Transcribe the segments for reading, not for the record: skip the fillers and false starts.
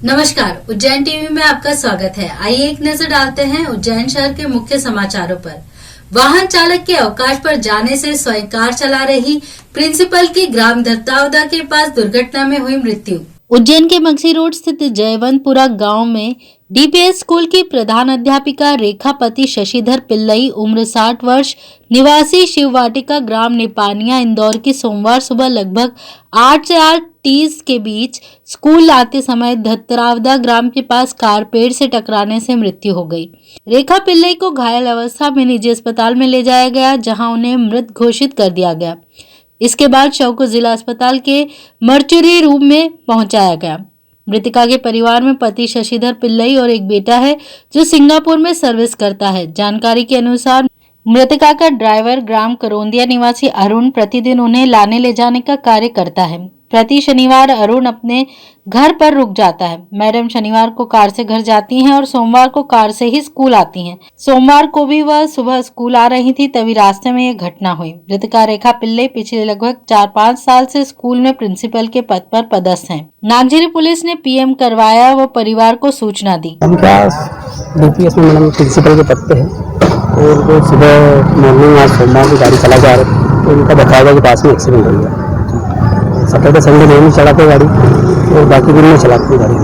नमस्कार, उज्जैन टीवी में आपका स्वागत है। आइए एक नजर डालते हैं उज्जैन शहर के मुख्य समाचारों पर। वाहन चालक के अवकाश पर जाने से स्वयं कार चला रही प्रिंसिपल की ग्राम धरतावदा के पास दुर्घटना में हुई मृत्यु। उज्जैन के मगसी रोड स्थित जयवंतपुरा गांव में डीपीएस स्कूल की प्रधान अध्यापिका रेखापति शशिधर पिल्लई उम्र 60 वर्ष निवासी शिव वाटिका ग्राम निपानिया इंदौर की सोमवार सुबह लगभग 8 से 8:30 के बीच स्कूल आते समय धतरावदा ग्राम के पास कार पेड़ से टकराने से मृत्यु हो गई। रेखा पिल्लई को घायल अवस्था में निजी अस्पताल में ले जाया गया, जहां उन्हें मृत घोषित कर दिया गया। इसके बाद शव को जिला अस्पताल के मर्चुरी रूम में पहुंचाया गया। मृतिका के परिवार में पति शशिधर पिल्लई और एक बेटा है जो सिंगापुर में सर्विस करता है। जानकारी के अनुसार मृतिका का ड्राइवर ग्राम करौंदिया निवासी अरुण प्रतिदिन उन्हें लाने ले जाने का कार्य करता है। प्रति शनिवार अरुण अपने घर पर रुक जाता है। मैडम शनिवार को कार से घर जाती हैं और सोमवार को कार से ही स्कूल आती हैं। सोमवार को भी वह सुबह स्कूल आ रही थी, तभी रास्ते में यह घटना हुई। मृतिका रेखा पिल्लई पिछले लगभग 4-5 साल से स्कूल में प्रिंसिपल के पद पर पदस्थ हैं। नागझिरी पुलिस ने पीएम करवाया व परिवार को सूचना दी। हम डीपीएस में मैडम प्रिंसिपल के पद पे है और वो सुबह मॉर्निंग आज सोमवार की गाड़ी चला जा रहे थे तो उनका बकायदा के पास में एक्सीडेंट हो गया। सैटरडे संडे नहीं चलाते गाड़ी और बाकी दिन में चलाते गाड़ी।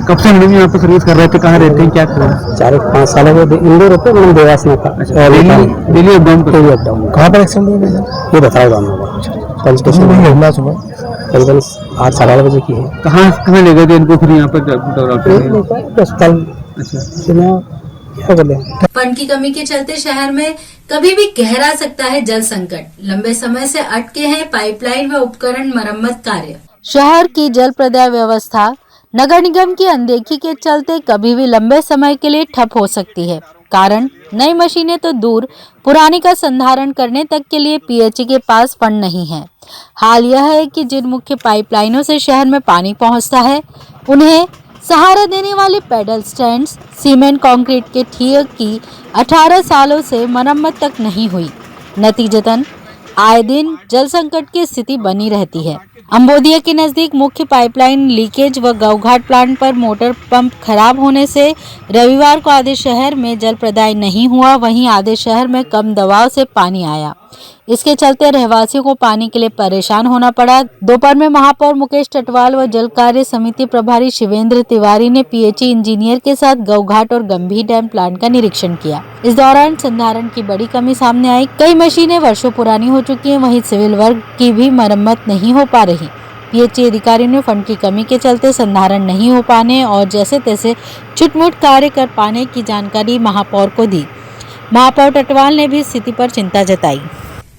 कब से मैडम यहाँ पर सर्विस कर रहे थे? कहाँ रहते हैं, क्या कर रहे हैं? 4-5 साल हो गए इंदौर रहते मैडम, देवास में था। डेली अप डाउन कहाँ पर एक्सीडेंट हुआ ये बताओ गाँव में स्टेशन में घटना सुबह करीबन 8-8:30 बजे की है। कहाँ ले गए थे इनको फिर यहाँ पर अस्पताल? फंड की कमी के चलते शहर में कभी भी गहरा सकता है जल संकट। लंबे समय से अटके हैं पाइपलाइन व उपकरण मरम्मत कार्य। शहर की जल प्रदाय व्यवस्था नगर निगम की अनदेखी के चलते कभी भी लंबे समय के लिए ठप हो सकती है। कारण नई मशीनें तो दूर, पुरानी का संधारण करने तक के लिए पीएचई के पास फंड नहीं है। हाल यह है कि जिन मुख्य पाइपलाइनों से शहर में पानी पहुंचता है, उन्हें सहारा देने वाले पेडल स्टैंड्स सीमेंट कंक्रीट के ठिए की 18 सालों से मरम्मत तक नहीं हुई। नतीजतन आए दिन जल संकट की स्थिति बनी रहती है। अंबोदिया के नजदीक मुख्य पाइपलाइन लीकेज व गौघाट प्लांट पर मोटर पंप खराब होने से रविवार को आधे शहर में जल प्रदाय नहीं हुआ। वहीं आधे शहर में कम दबाव से पानी आया। इसके चलते रहवासियों को पानी के लिए परेशान होना पड़ा। दोपहर में महापौर मुकेश टटवाल व जल कार्य समिति प्रभारी शिवेंद्र तिवारी ने पीएचई इंजीनियर के साथ गौघाट और गंभीर डैम प्लांट का निरीक्षण किया। इस दौरान संधारण की बड़ी कमी सामने आई। कई मशीनें वर्षों पुरानी हो चुकी हैं, वहीं सिविल वर्क की भी मरम्मत नहीं हो पा रही। पीएचई अधिकारियों ने फंड की कमी के चलते संधारण नहीं हो पाने और जैसे तैसे छुटमुट कार्य कर पाने की जानकारी महापौर को दी। महापौर टटवाल ने भी स्थिति पर चिंता जताई।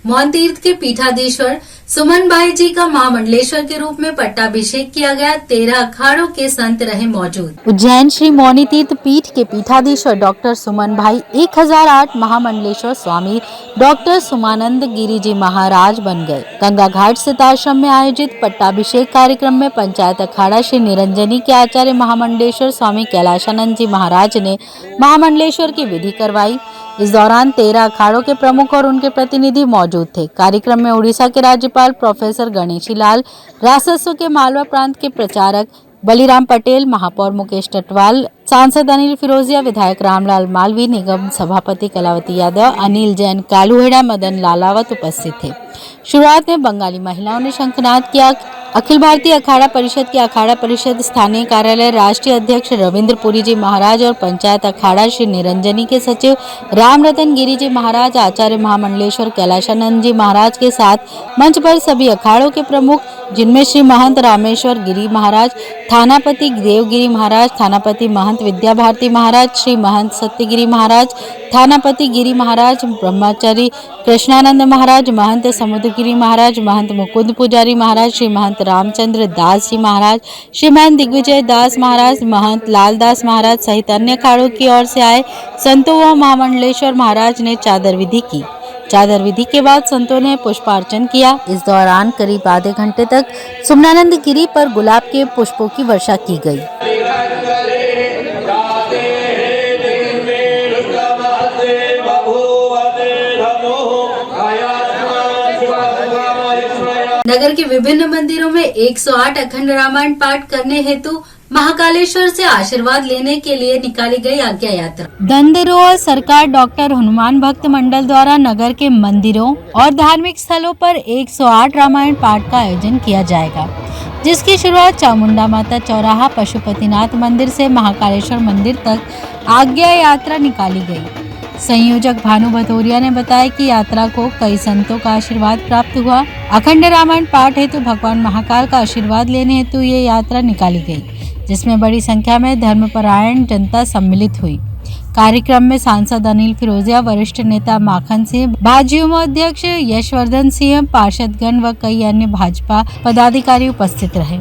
मौन तीर्थ के पीठाधीश्वर सुमन भाई जी का महामंडलेश्वर के रूप में पट्टाभिषेक किया गया। 13 अखाड़ों के संत रहे मौजूद। उज्जैन श्री मौनी तीर्थ पीठ के पीठाधीश्वर डॉक्टर सुमन भाई 1008 महामंडलेश्वर स्वामी डॉक्टर सुमानंद गिरी जी महाराज बन गए। गंगा घाट स्थित आश्रम में आयोजित पट्टाभिषेक कार्यक्रम में पंचायत अखाड़ा श्री निरंजनी के आचार्य महामंडलेश्वर स्वामी कैलाशानंद जी महाराज ने महामंडलेश्वर की विधि करवाई। इस दौरान 13 अखाड़ों के प्रमुख और उनके प्रतिनिधि मौजूद थे। कार्यक्रम में उड़ीसा के राज्यपाल प्रोफेसर गणेशी लाल, राजस्व के मालवा प्रांत के प्रचारक बलिराम पटेल, महापौर मुकेश टटवाल, सांसद अनिल फिरोजिया, विधायक रामलाल मालवी, निगम सभापति कलावती यादव, अनिल जैन, कालूहेड़ा, मदन लालावत उपस्थित थे। शुरुआत में बंगाली महिलाओं ने शंखनाद किया। अखिल भारतीय अखाड़ा परिषद के अखाड़ा परिषद स्थानीय कार्यालय राष्ट्रीय अध्यक्ष रविंद्र पुरी जी महाराज और पंचायत अखाड़ा श्री निरंजनी के सचिव राम रतन गिरी जी महाराज, आचार्य महामंडलेश्वर कैलाशानंद जी महाराज के साथ मंच पर सभी अखाड़ों के प्रमुख, जिनमें श्री महंत रामेश्वर गिरी महाराज, थानापति देवगिरी महाराज, थानापति महंत विद्या भारती महाराज, श्री महंत सत्यगिरी महाराज, थानापति गिरी महाराज, ब्रह्मचारी कृष्णानंद महाराज, महंत समुद्रगिरी महाराज, महंत मुकुंद पुजारी महाराज, श्री महंत रामचंद्र दास जी महाराज, श्री महंत दिग्विजय दास महाराज, महंत लाल दास महाराज सहित अन्य अखाड़ों की ओर से आए संतों व महामंडलेश्वर महाराज ने चादर विधि की। चादर विधि के बाद संतों ने पुष्पार्चन किया। इस दौरान करीब आधे घंटे तक सुमनानंद गिरी पर गुलाब के पुष्पों की वर्षा की गई। नगर के विभिन्न मंदिरों में 108 अखंड रामायण पाठ करने हेतु महाकालेश्वर से आशीर्वाद लेने के लिए निकाली गई आज्ञा यात्रा। दंदरोह सरकार डॉक्टर हनुमान भक्त मंडल द्वारा नगर के मंदिरों और धार्मिक स्थलों पर 108 रामायण पाठ का आयोजन किया जाएगा, जिसकी शुरुआत चामुंडा माता चौराहा पशुपतिनाथ मंदिर से महाकालेश्वर मंदिर तक आज्ञा यात्रा निकाली गई। संयोजक भानु भदौरिया ने बताया कि यात्रा को कई संतों का आशीर्वाद प्राप्त हुआ। अखंड रामायण पाठ हेतु भगवान महाकाल का आशीर्वाद लेने हेतु ये यात्रा निकाली गई, जिसमें बड़ी संख्या में धर्मपरायण जनता सम्मिलित हुई। कार्यक्रम में सांसद अनिल फिरोजिया, वरिष्ठ नेता माखन सिंह, भाजयुमो अध्यक्ष यशवर्धन सिंह, पार्षदगण व कई अन्य भाजपा पदाधिकारी उपस्थित रहे।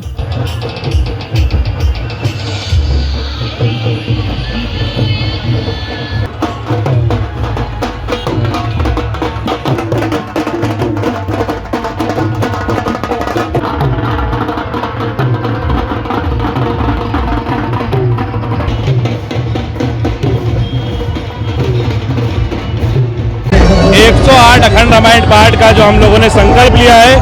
108 अखंड रामायण पाठ का जो हम लोगों ने संकल्प लिया है,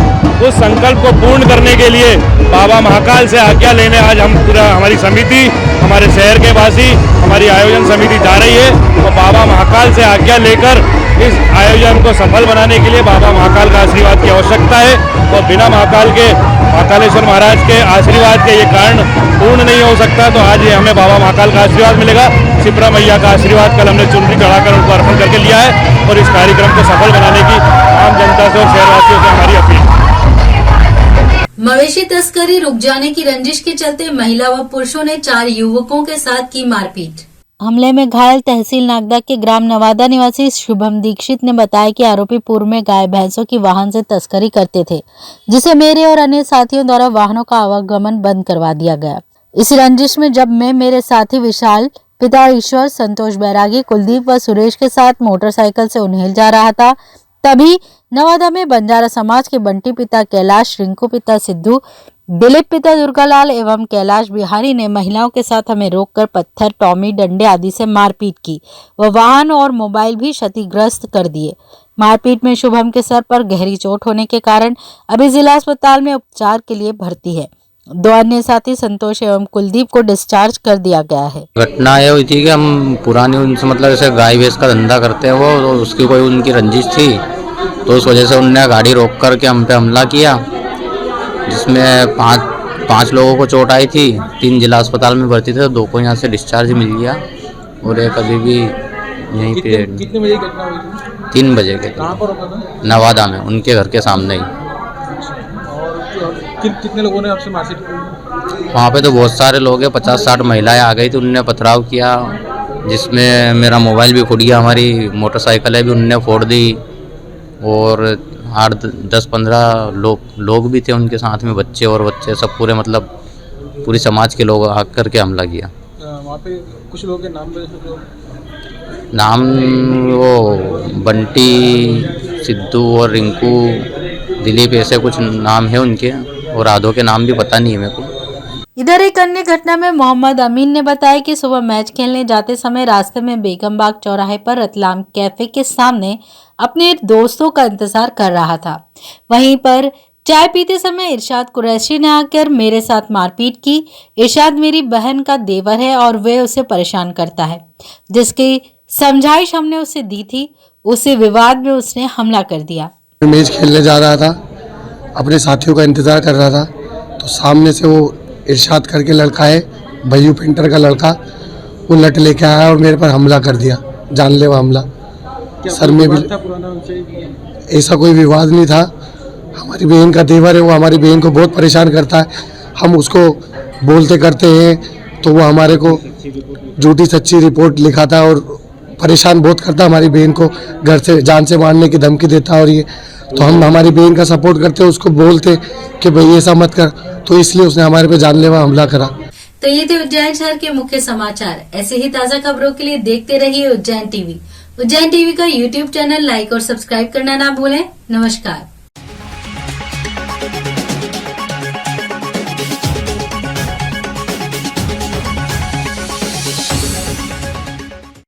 उस संकल्प को पूर्ण करने के लिए बाबा महाकाल से आज्ञा लेने आज हम पूरा हमारी समिति, हमारे शहर के वासी, हमारी आयोजन समिति जा रही है। और बाबा महाकाल से आज्ञा लेकर इस आयोजन को सफल बनाने के लिए बाबा महाकाल का आशीर्वाद की आवश्यकता है। और बिना महाकाल के, महाकालेश्वर महाराज के आशीर्वाद के ये कारण पूर्ण नहीं हो सकता। तो आज ये हमें बाबा महाकाल का आशीर्वाद मिलेगा। शिप्रा मैया का आशीर्वाद कल हमने चुनरी चढ़ाकर उनको अर्पण करके लिया है। और इस कार्यक्रम को सफल बनाने की आम जनता से और शहरवासियों से हमारी अपील। मवेशी तस्करी रुक जाने की रंजिश के चलते महिला व पुरुषों ने 4 युवकों के साथ की मारपीट। हमले में घायल तहसील नागदा के ग्राम नवादा निवासी शुभम दीक्षित ने बताया कि आरोपी पूर्व में गाय भैंसों की वाहन से तस्करी करते थे, जिसे मेरे और अन्य साथियों द्वारा वाहनों का आवागमन बंद करवा दिया गया। इस रंजिश में जब मैं मेरे साथी विशाल, पिता ईश्वर, संतोष बैरागी, कुलदीप व सुरेश के साथ मोटरसाइकिल से उन्हेल जा रहा था, तभी नवादा में बंजारा समाज के बंटी पिता कैलाश, रिंकू पिता सिद्धू, दिलीप पिता दुर्गालाल एवं कैलाश बिहारी ने महिलाओं के साथ हमें रोककर पत्थर, टॉमी, डंडे आदि से मारपीट की व वाहन और मोबाइल भी क्षतिग्रस्त कर दिए। मारपीट में शुभम के सर पर गहरी चोट होने के कारण अभी जिला अस्पताल में उपचार के लिए भर्ती है। 2 अन्य साथी संतोष एवं कुलदीप को डिस्चार्ज कर दिया गया है। घटना ये हुई थी कि हम पुरानी उनसे मतलब जैसे गाय भैंस का धंधा करते हैं वो, तो उसकी कोई उनकी रंजिश थी, तो उस वजह से उनने गाड़ी रोक कर के हम पे हमला किया, जिसमें पाँच लोगों को चोट आई थी। 3 जिला अस्पताल में भर्ती थे, 2 को यहाँ से डिस्चार्ज मिल गया और एक अभी भी यहीं पे। कितने बजे घटना हुई थी? 3 बजे के। कहाँ पर रोका था? नवादा में, उनके घर के सामने ही। और कितने लोगों ने आपसे मारपीट की? वहाँ पे तो बहुत सारे लोग हैं, 50-60 महिलाएं आ गई थी। उनने पथराव किया, जिसमें मेरा मोबाइल भी फूट गया, हमारी मोटरसाइकिलें भी उनने फोड़ दी और 8-10-15 लोग भी थे उनके साथ में, बच्चे सब पूरे मतलब पूरी समाज के लोग आकर के हमला किया। वहाँ पे कुछ लोगों के नाम वो बंटी, सिद्धू और रिंकू, दिलीप, ऐसे कुछ नाम है उनके, और आधों के नाम भी पता नहीं है मेरे को। इधर एक अन्य घटना में मोहम्मद अमीन ने बताया कि सुबह मैच खेलने जाते समय रास्ते में बेगमबाग चौराहे पर रतलाम कैफे के सामने अपने दोस्तों का इंतजार कर रहा था। वहीं पर चाय पीते समय इरशाद कुरैशी ने आकर मेरे साथ मारपीट की। इरशाद मेरी बहन का देवर है और वे उसे परेशान करता है, जिसकी समझाइश हमने उसे दी थी। उसी विवाद में उसने हमला कर दिया। मैच खेलने जा रहा था, अपने साथियों का इंतजार कर रहा था, तो सामने से वो इरशाद करके लड़का है, भैयू पेंटर का लड़का, वो लट लेके आया और मेरे पर हमला कर दिया, जानलेवा हमला। सर में भी ऐसा कोई विवाद नहीं था। हमारी बहन का देवर है, वो हमारी बहन को बहुत परेशान करता है। हम उसको बोलते करते हैं तो वो हमारे को झूठी सच्ची रिपोर्ट लिखाता है और परेशान बहुत करता है। हमारी बहन को घर से जान से मारने की धमकी देता है। और ये तो हम हमारी बहन का सपोर्ट करते, उसको बोलते कि भाई ऐसा मत कर, तो इसलिए उसने हमारे पे जानलेवा हमला करा। तो ये थे उज्जैन शहर के मुख्य समाचार। ऐसे ही ताजा खबरों के लिए देखते रहिए उज्जैन टीवी। उज्जैन टीवी का यूट्यूब चैनल लाइक और सब्सक्राइब करना ना भूलें। नमस्कार।